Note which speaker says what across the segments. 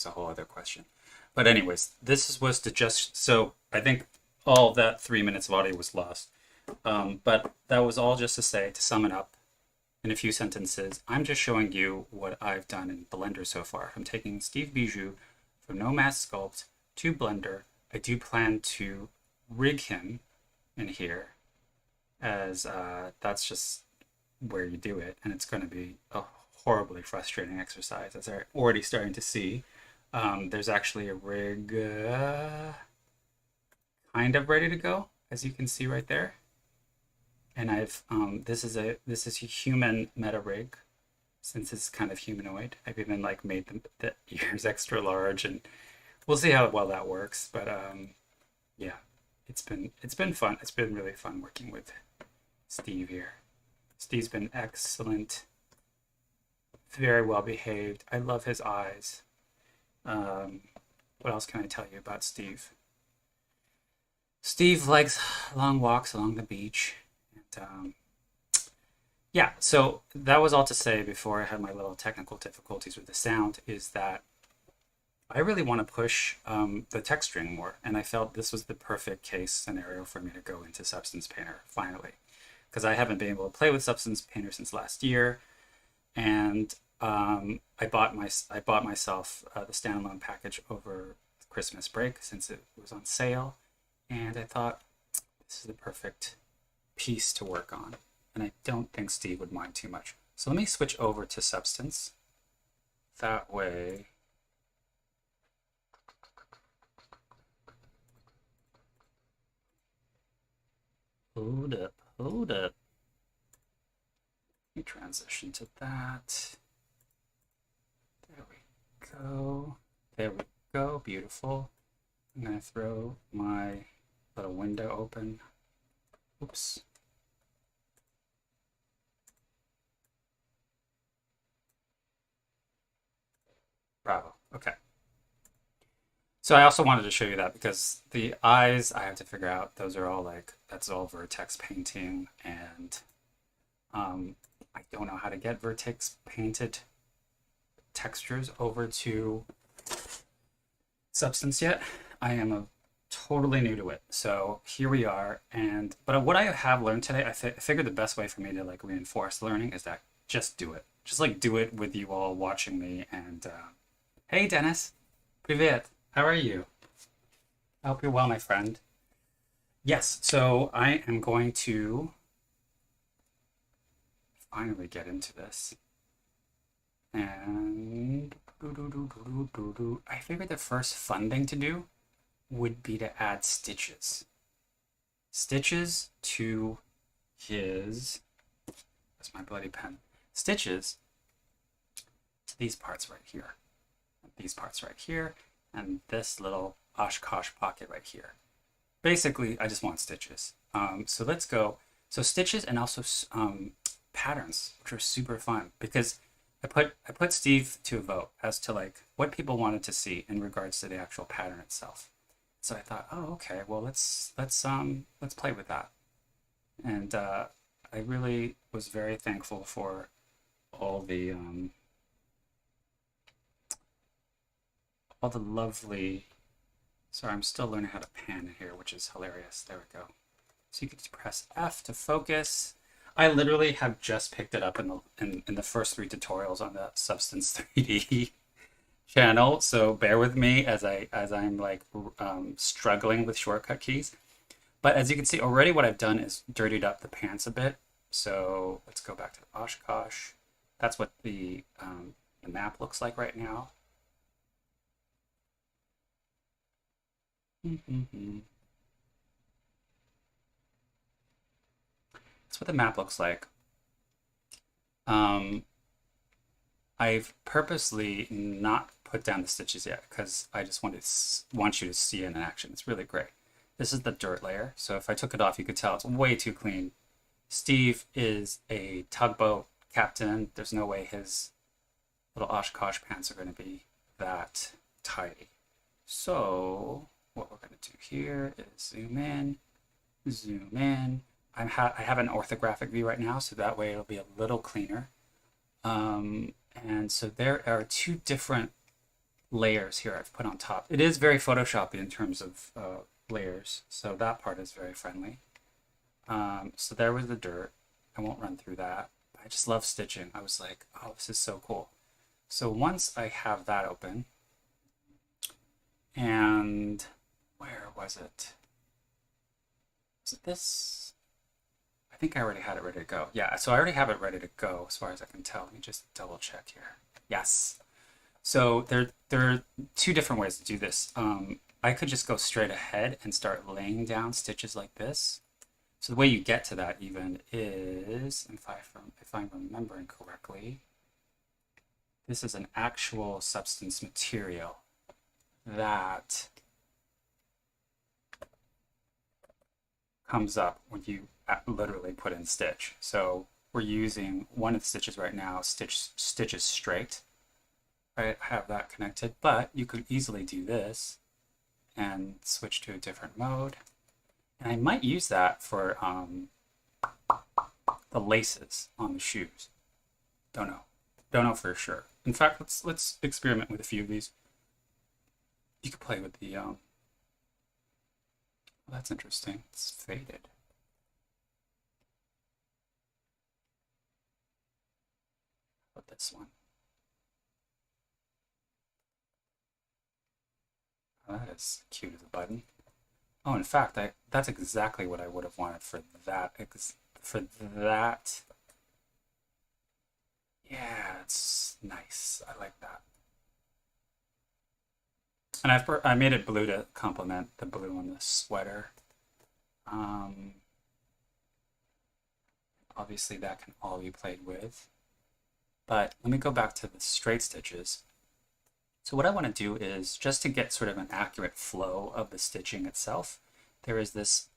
Speaker 1: It's a whole other question. But anyways, this was to just, so I think all that 3 minutes of audio was lost. But that was all just to say, to sum it up in a few sentences, I'm just showing you what I've done in Blender so far. I'm taking Steve Bijou from No Mask Sculpt to Blender. I do plan to rig him in here, as that's just where you do it, and it's going to be a horribly frustrating exercise, as I'm already starting to see. There's actually a rig kind of ready to go, as you can see right there. And I've this is a human meta rig, since it's kind of humanoid. I've even like made the ears extra large, and we'll see how well that works. But yeah, it's been fun. It's been really fun working with Steve here. Steve's been excellent, very well behaved. I love his eyes. What else can I tell you about Steve? Steve likes long walks along the beach. And, yeah, so that was all to say before I had my little technical difficulties with the sound, is that I really want to push the texturing more. And I felt this was the perfect case scenario for me to go into Substance Painter finally, because I haven't been able to play with Substance Painter since last year. And I bought myself the standalone package over Christmas break, since it was on sale, and I thought this is the perfect piece to work on, and I don't think Steve would mind too much. So let me switch over to Substance. That way, hold up. Let me transition to that. There we go. There we go. Beautiful. I'm going to throw my little window open. Oops. Bravo. Okay. So I also wanted to show you that, because the eyes I have to figure out, those are all like, that's all vertex painting, and I don't know how to get vertex painted textures over to Substance yet. I am totally new to it. So here we are. And but what I have learned today, I figured the best way for me to like reinforce learning is that just do it. Just like do it with you all watching me. And hey, Dennis. Привет. How are you? I hope you're well, my friend. Yes, so I am going to finally get into this. And I figured the first fun thing to do would be to add stitches. Stitches to his, that's my bloody pen. Stitches to these parts right here. These parts right here. And this little Oshkosh pocket right here. Basically, I just want stitches. So let's go. So stitches, and also patterns, which are super fun, because I put Steve to a vote as to like what people wanted to see in regards to the actual pattern itself. So I thought, oh, okay, well let's play with that. And I really was very thankful for all the lovely. Sorry, I'm still learning how to pan here, which is hilarious. There we go. So you can press F to focus. I literally have just picked it up in the first 3 tutorials on the Substance 3D channel, so bear with me as I'm like struggling with shortcut keys. But as you can see already, what I've done is dirtied up the pants a bit. So let's go back to the Oshkosh. That's what the map looks like right now. That's what the map looks like. I've purposely not put down the stitches yet, because I just want you to see it in action. It's really great. This is the dirt layer, so if I took it off, you could tell it's way too clean. Steve is a tugboat captain. There's no way his little Oshkosh pants are going to be that tidy. So what we're going to do here is zoom in, zoom in. I have an orthographic view right now, so that way it'll be a little cleaner. And so there are 2 different layers here I've put on top. It is very Photoshoppy in terms of layers, so that part is very friendly. So there was the dirt. I won't run through that. I just love stitching. I was like, oh, this is so cool. So once I have that open, and where was it? Was it this? I think I already had it ready to go. Yeah, so I already have it ready to go as far as I can tell. Let me just double check here. Yes. So there are two different ways to do this. I could just go straight ahead and start laying down stitches like this. So the way you get to that even is, if I'm remembering correctly, this is an actual substance material that comes up when you literally put in stitch. So we're using one of the stitches right now, stitches straight. I have that connected, but you could easily do this and switch to a different mode. And I might use that for the laces on the shoes. Don't know for sure. In fact, let's experiment with a few of these. You could play with the well, that's interesting. It's faded. How about this one? Oh, that is cute as a button. Oh, in fact, that's exactly what I would have wanted for that. Yeah, it's nice. I like that. And I made it blue to complement the blue on the sweater. Obviously, that can all be played with. But let me go back to the straight stitches. So what I want to do is, just to get sort of an accurate flow of the stitching itself, there is this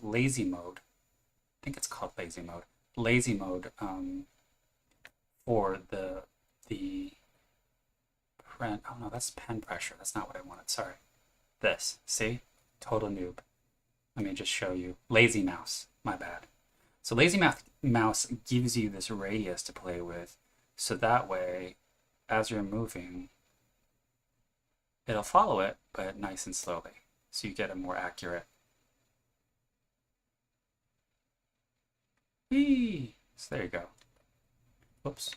Speaker 1: lazy mode. I think it's called lazy mode. Lazy mode for the print. Oh no, that's pen pressure. That's not what I wanted. Sorry. This. See? Total noob. Let me just show you. Lazy mouse. My bad. So lazy mouse gives you this radius to play with. So that way, as you're moving, it'll follow it, but nice and slowly. So you get a more accurate. Whee! So there you go. Whoops.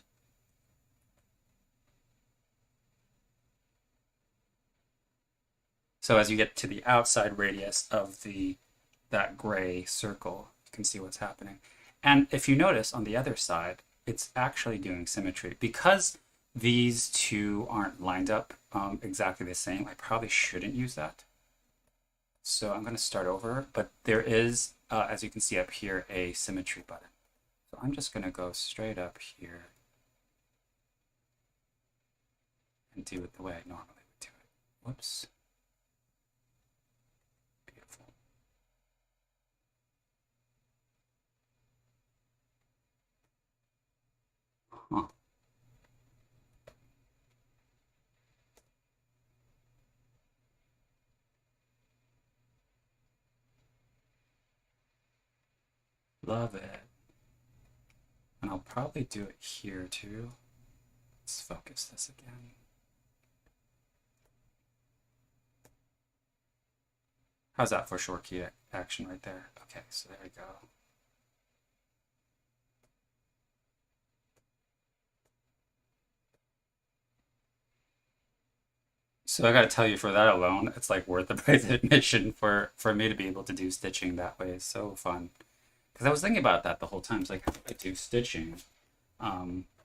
Speaker 1: So as you get to the outside radius of that gray circle, you can see what's happening. And if you notice on the other side, it's actually doing symmetry. Because these two aren't lined up exactly the same, I probably shouldn't use that. So I'm going to start over, but there is, as you can see up here, a symmetry button. So I'm just going to go straight up here and do it the way I normally would do it. Whoops. Beautiful. Huh. Love it. And I'll probably do it here too. Let's focus this again. How's that for short key action right there? Okay, so there we go. So I gotta tell you, for that alone, it's like worth the price of admission for me to be able to do stitching that way. It's so fun. Because I was thinking about that the whole time. It's like, how do I do stitching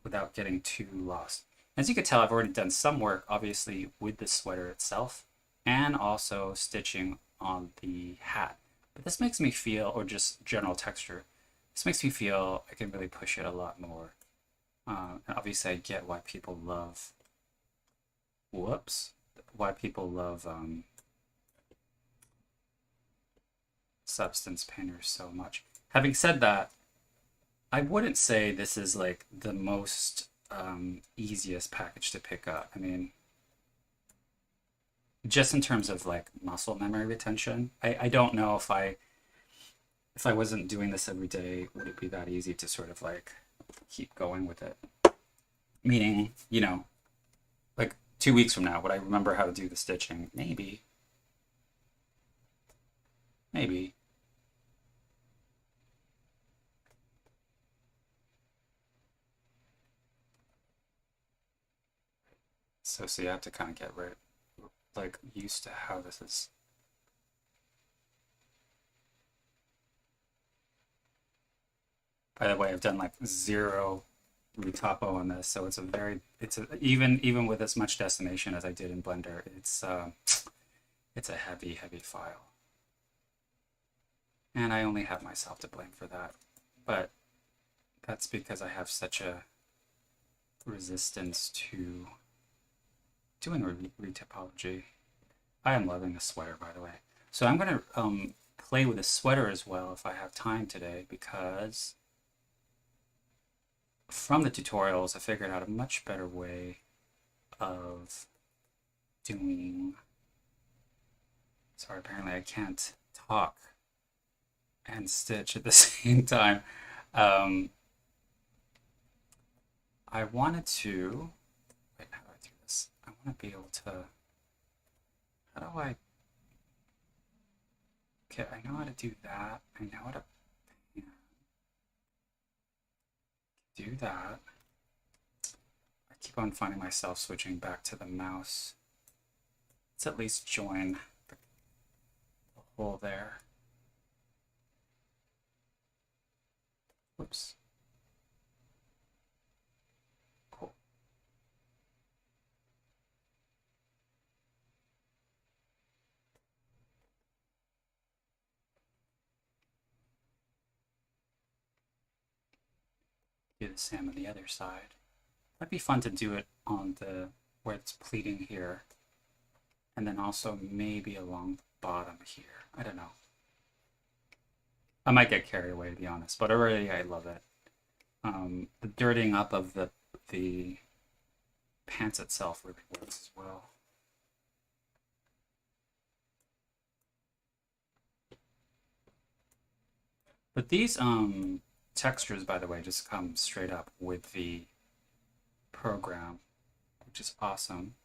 Speaker 1: without getting too lost? As you can tell, I've already done some work, obviously, with the sweater itself, and also stitching on the hat. But this makes me feel, or just general texture, this makes me feel I can really push it a lot more. And obviously, I get why people love, why people love substance painters so much. Having said that, I wouldn't say this is like the most easiest package to pick up. I mean, just in terms of like muscle memory retention, I don't know if I wasn't doing this every day, would it be that easy to sort of like keep going with it? Meaning, you know, like 2 weeks from now, would I remember how to do the stitching? Maybe. Maybe. So you have to kind of get used to how this is. By the way, I've done like 0 retopo on this, so even with as much decimation as I did in Blender, it's a heavy file. And I only have myself to blame for that. But that's because I have such a resistance to doing retopology. I am loving the sweater, by the way. So I'm going to play with the sweater as well if I have time today, because from the tutorials I figured out a much better way of doing... Sorry, apparently I can't talk and stitch at the same time. I wanted to... Wait, how do I do this? I want to be able to... How do I... Okay, I know how to do that. I know how to do that. I keep on finding myself switching back to the mouse. Let's at least join the hole there. Whoops. Cool. Do the same on the other side. Might be fun to do it on the where it's pleating here, and then also maybe along the bottom here. I don't know. I might get carried away, to be honest, but already I love it. The dirtying up of the pants itself really works as well. But these textures, by the way, just come straight up with the program, which is awesome.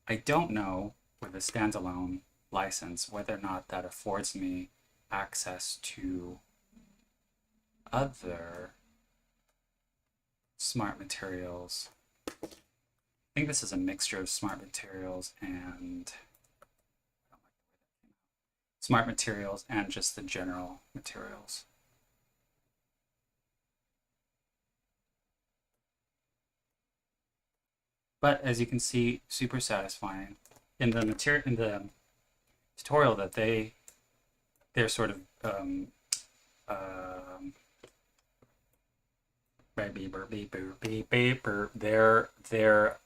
Speaker 1: I don't know with a standalone license whether or not that affords me access to other smart materials. I think this is a mixture of smart materials and just the general materials. But as you can see, super satisfying. In the tutorial that they're sort of their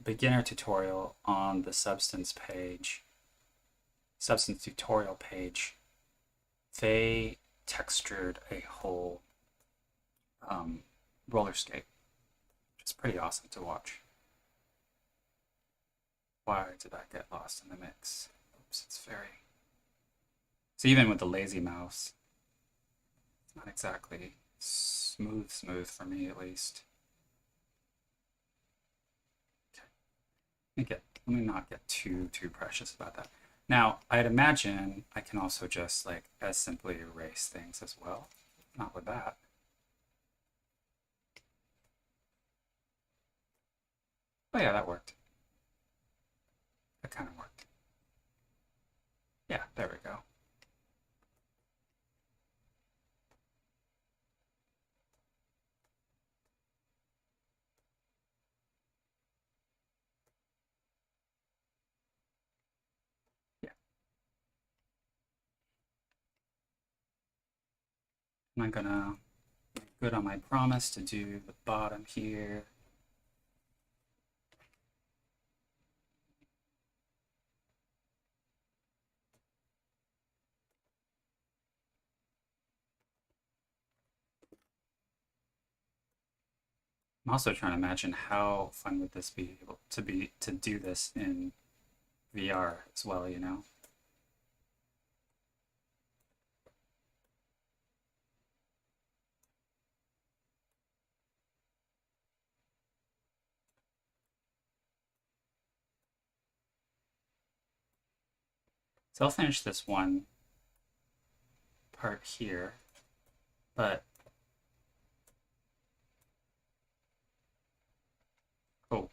Speaker 1: beginner tutorial on the substance tutorial page, they textured a whole roller skate, which is pretty awesome to watch. Why did I get lost in the mix? Oops, it's very... So even with the lazy mouse, it's not exactly smooth for me, at least. Okay. Let me not get too precious about that. Now, I'd imagine I can also just like as simply erase things as well. Not with that. Oh yeah, that worked. That kind of worked. Yeah, there we go. Yeah. I'm gonna make good on my promise to do the bottom here. I'm also trying to imagine how fun would this be able to do this in VR as well, you know? So I'll finish this one part here, but oh,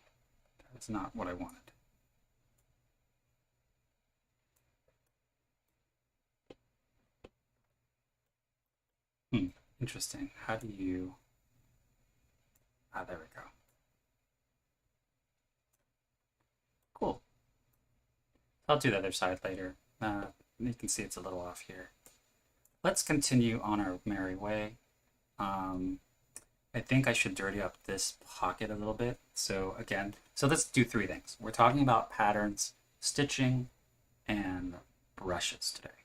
Speaker 1: that's not what I wanted. Interesting. How do you... Ah, there we go. Cool. I'll do the other side later. You can see it's a little off here. Let's continue on our merry way. I think I should dirty up this pocket a little bit. So again, so let's do three things. We're talking about patterns, stitching, and brushes today.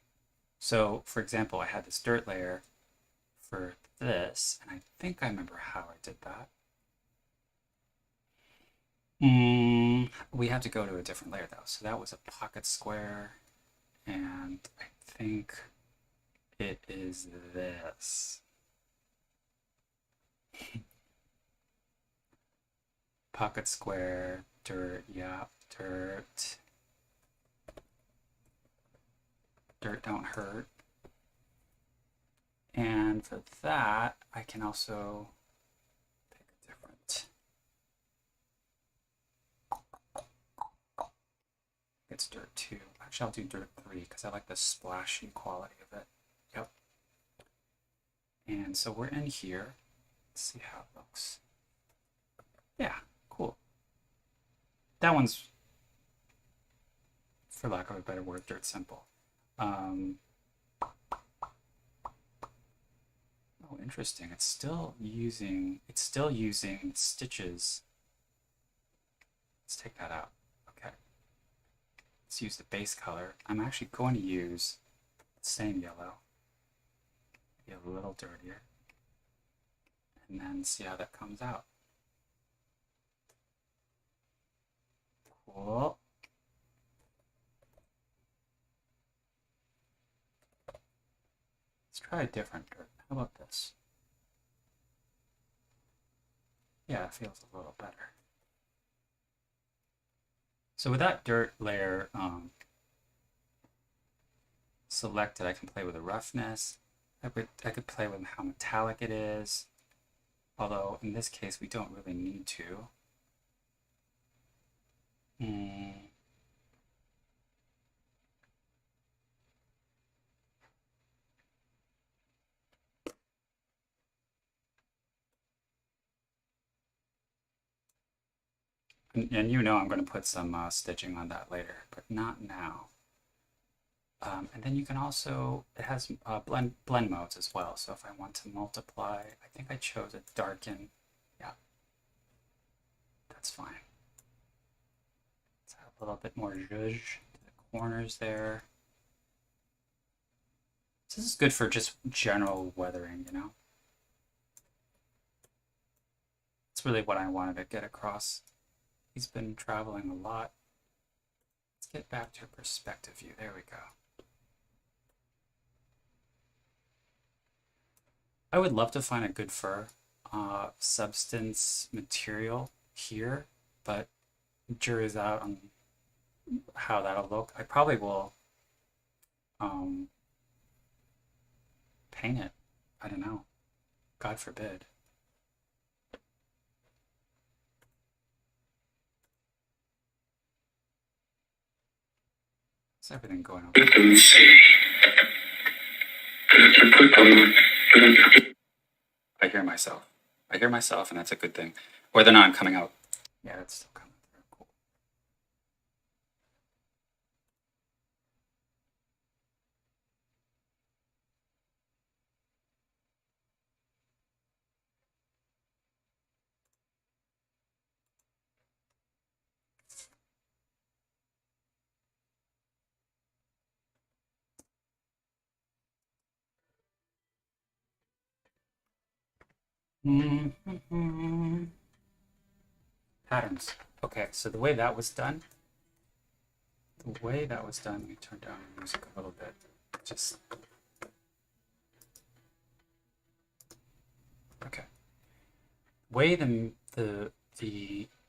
Speaker 1: So for example, I had this dirt layer for this, and I think I remember how I did that. We have to go to a different layer though. So that was a pocket square, and I think it is this. Pocket square, dirt, yeah, dirt. Dirt don't hurt. And for that, I can also pick a different. It's dirt 2. Actually, I'll do dirt 3 because I like the splashy quality of it. Yep. And so we're in here. Let's see how it looks. Yeah, cool. That one's, for lack of a better word, dirt simple. Oh, interesting. It's still using stitches. Let's take that out. Okay. Let's use the base color. I'm actually going to use the same yellow. Maybe a little dirtier. And then see how that comes out. Cool. Let's try a different dirt. How about this? Yeah, it feels a little better. So with that dirt layer selected, I can play with the roughness. I could play with how metallic it is. Although in this case, we don't really need to. And you know I'm going to put some stitching on that later, but not now. And then you can also, it has blend modes as well. So if I want to multiply, I think I chose a darken. Yeah, that's fine. Let's have a little bit more zhuzh to the corners there. This is good for just general weathering, you know? It's really what I wanted to get across. He's been traveling a lot. Let's get back to a perspective view. There we go. I would love to find a good fur substance material here, but jury's out on how that'll look. I probably will paint it. I don't know. God forbid. Is everything going okay? I hear myself. I hear myself, and that's a good thing. Whether or not I'm coming out. Yeah, that's still coming through. Cool. Patterns. Okay, so the way that was done, let me turn down the music a little bit. Just okay. The way the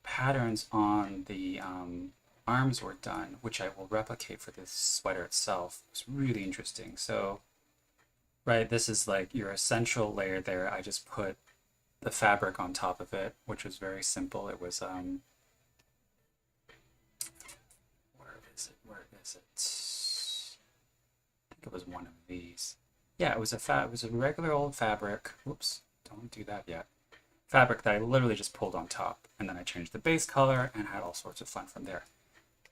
Speaker 1: patterns on arms were done, which I will replicate for this sweater itself, was really interesting. So, right, this is like your essential layer there. I just put the fabric on top of it, which was very simple. It was, where is it? Where is it? I think it was one of these. Yeah, it was a regular old fabric. Whoops, don't do that yet. Fabric that I literally just pulled on top, and then I changed the base color and had all sorts of fun from there.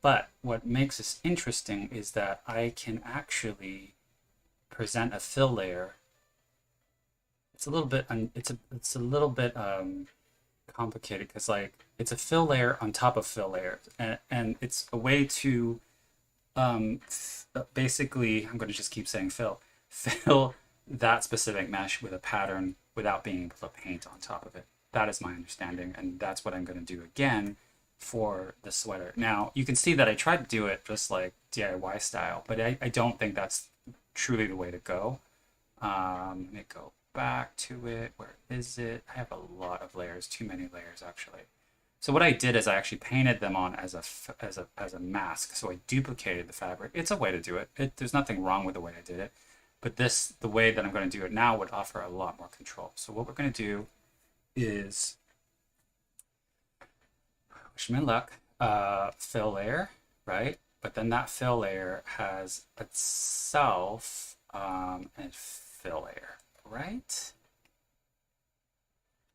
Speaker 1: But what makes this interesting is that I can actually present a fill layer. It's a little bit complicated because like it's a fill layer on top of fill layers, and it's a way to basically, I'm going to just keep saying fill that specific mesh with a pattern without being able to paint on top of it. That is my understanding, and that's what I'm going to do again for the sweater. Now, you can see that I tried to do it just like DIY style, but I don't think that's truly the way to go. Let me go back to it. Where is it? I have a lot of layers, too many layers actually. So what I did is I actually painted them on as a mask. So I duplicated the fabric. It's a way to do it. There's nothing wrong with the way I did it, but the way that I'm going to do it now would offer a lot more control. So what we're going to do is, wish me luck, fill layer, right? But then that fill layer has itself a fill layer, right?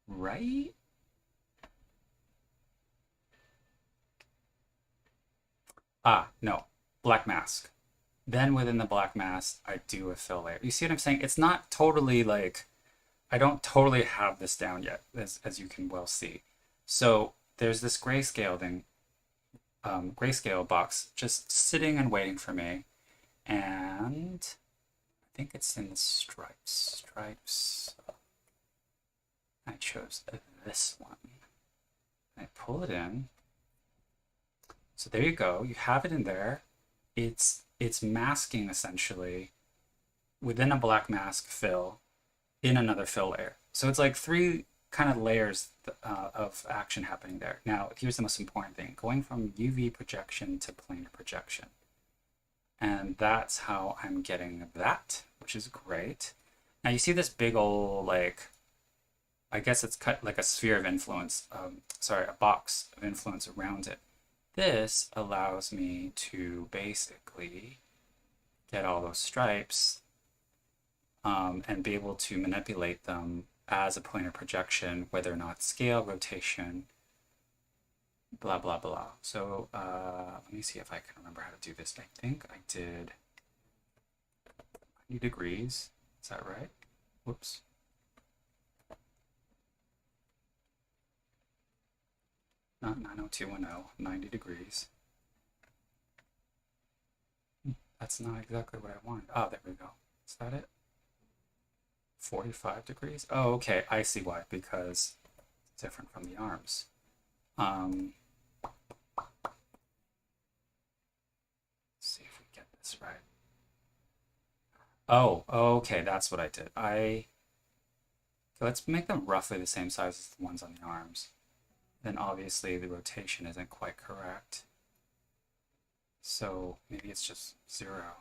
Speaker 1: Right? No, black mask. Then within the black mask, I do a fill layer. You see what I'm saying? It's not totally like, I don't totally have this down yet, as you can well see. So there's this grayscale thing, grayscale box just sitting and waiting for me. And I think it's in the stripes. I chose this one. I pull it in. So there you go. You have it in there. It's masking essentially within a black mask fill in another fill layer. So it's like three kind of layers of action happening there. Now, here's the most important thing, going from UV projection to planar projection. And that's how I'm getting that, which is great. Now you see this big old, like, I guess it's cut like a sphere of influence, a box of influence around it. This allows me to basically get all those stripes and be able to manipulate them as a planar projection, whether or not scale, rotation, blah, blah, blah. So let me see if I can remember how to do this. I think I did 90 degrees. Is that right? Whoops. Not 90210, 90 degrees. That's not exactly what I wanted. Oh, there we go. Is that it? 45 degrees? Oh, okay. I see why, because it's different from the arms. Let's see if we get this right. Oh, okay. That's what I did. Okay, let's make them roughly the same size as the ones on the arms. Then obviously the rotation isn't quite correct. So maybe it's just 0.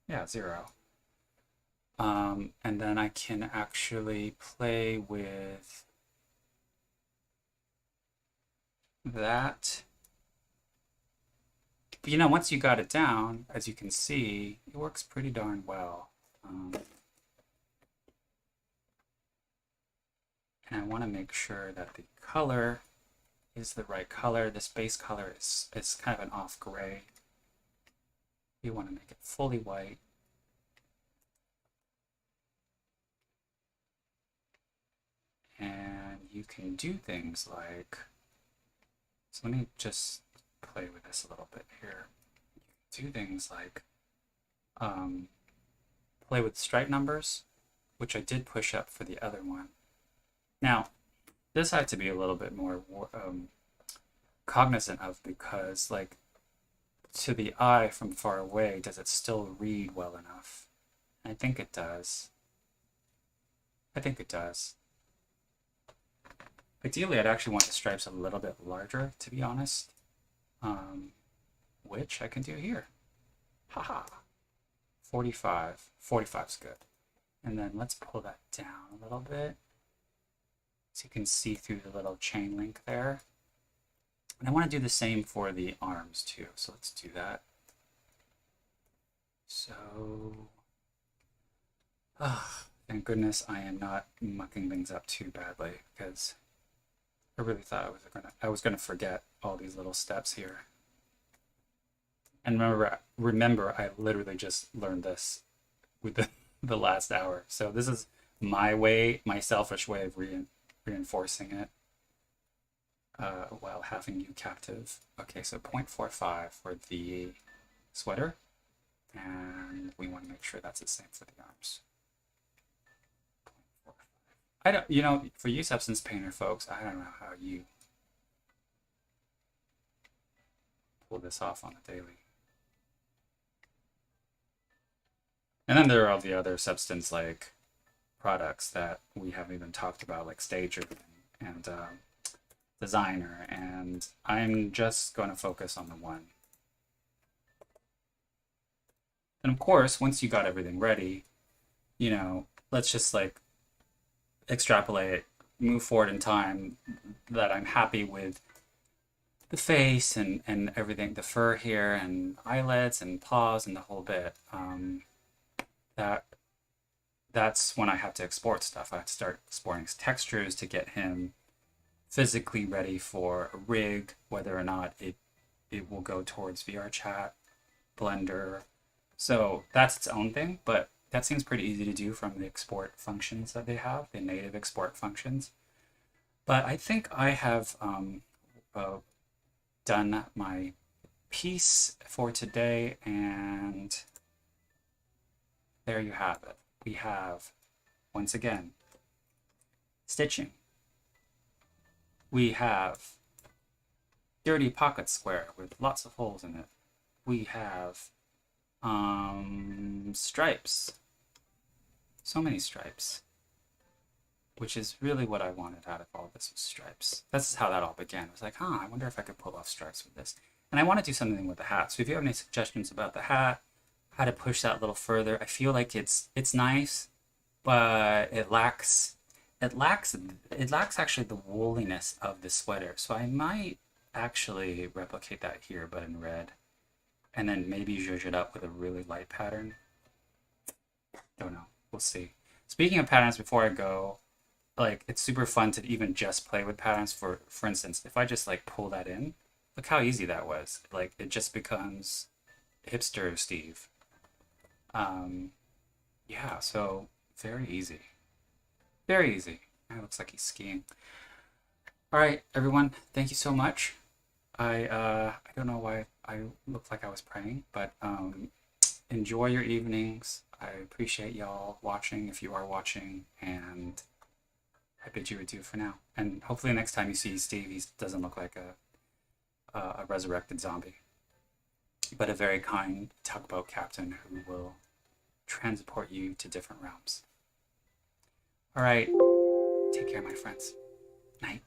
Speaker 1: Yeah, 0. And then I can actually play with that. But, you know, once you got it down, as you can see, it works pretty darn well. And I want to make sure that the color is the right color. This base color is kind of an off gray. You want to make it fully white. And you can do things like, so let me just play with this a little bit here. You can do things like play with stripe numbers, which I did push up for the other one. Now, this I have to be a little bit more cognizant of, because, like, to the eye from far away, does it still read well enough? I think it does. I think it does. Ideally, I'd actually want the stripes a little bit larger, to be honest. which I can do here. Haha. 45. 45's good. And then let's pull that down a little bit so you can see through the little chain link there. And I want to do the same for the arms too. So let's do that. So, thank goodness I am not mucking things up too badly, because I really thought I was gonna forget all these little steps here. And remember, I literally just learned this with the last hour. So this is my way, my selfish way of reinforcing it while having you captive. Okay, so 0.45 for the sweater. And we want to make sure that's the same for the arms. I don't, you know, for you substance painter folks, I don't know how you pull this off on a daily. And then there are all the other substance like products that we haven't even talked about, like Stager and Designer, and I'm just going to focus on the one. And of course, once you got everything ready, you know, let's just like extrapolate, move forward in time, that I'm happy with the face and everything, the fur here and eyelids and paws and the whole bit. That's when I have to export stuff. I have to start exporting textures to get him physically ready for a rig, whether or not it will go towards VR chat, Blender. So that's its own thing, but that seems pretty easy to do from the export functions that they have, the native export functions. But I think I have done my piece for today, and there you have it. We have, once again, stitching. We have dirty pocket square with lots of holes in it. We have stripes. So many stripes. Which is really what I wanted out of all this, was stripes. That's how that all began. I was like, I wonder if I could pull off stripes with this. And I want to do something with the hat. So if you have any suggestions about the hat, how to push that a little further, I feel like it's nice, but it lacks actually the wooliness of the sweater. So I might actually replicate that here, but in red. And then maybe zhuzh it up with a really light pattern. Don't know. We'll see. Speaking of patterns, before I go, like, it's super fun to even just play with patterns. For instance, if I just like pull that in, look how easy that was. Like, it just becomes hipster Steve. Yeah, so very easy. Very easy. It looks like he's skiing. All right, everyone, thank you so much. I don't know why I looked like I was praying, but enjoy your evenings. I appreciate y'all watching, if you are watching, and I bid you adieu for now. And hopefully next time you see Steve, he doesn't look like a resurrected zombie, but a very kind tugboat captain who will transport you to different realms. All right, take care, my friends. Night.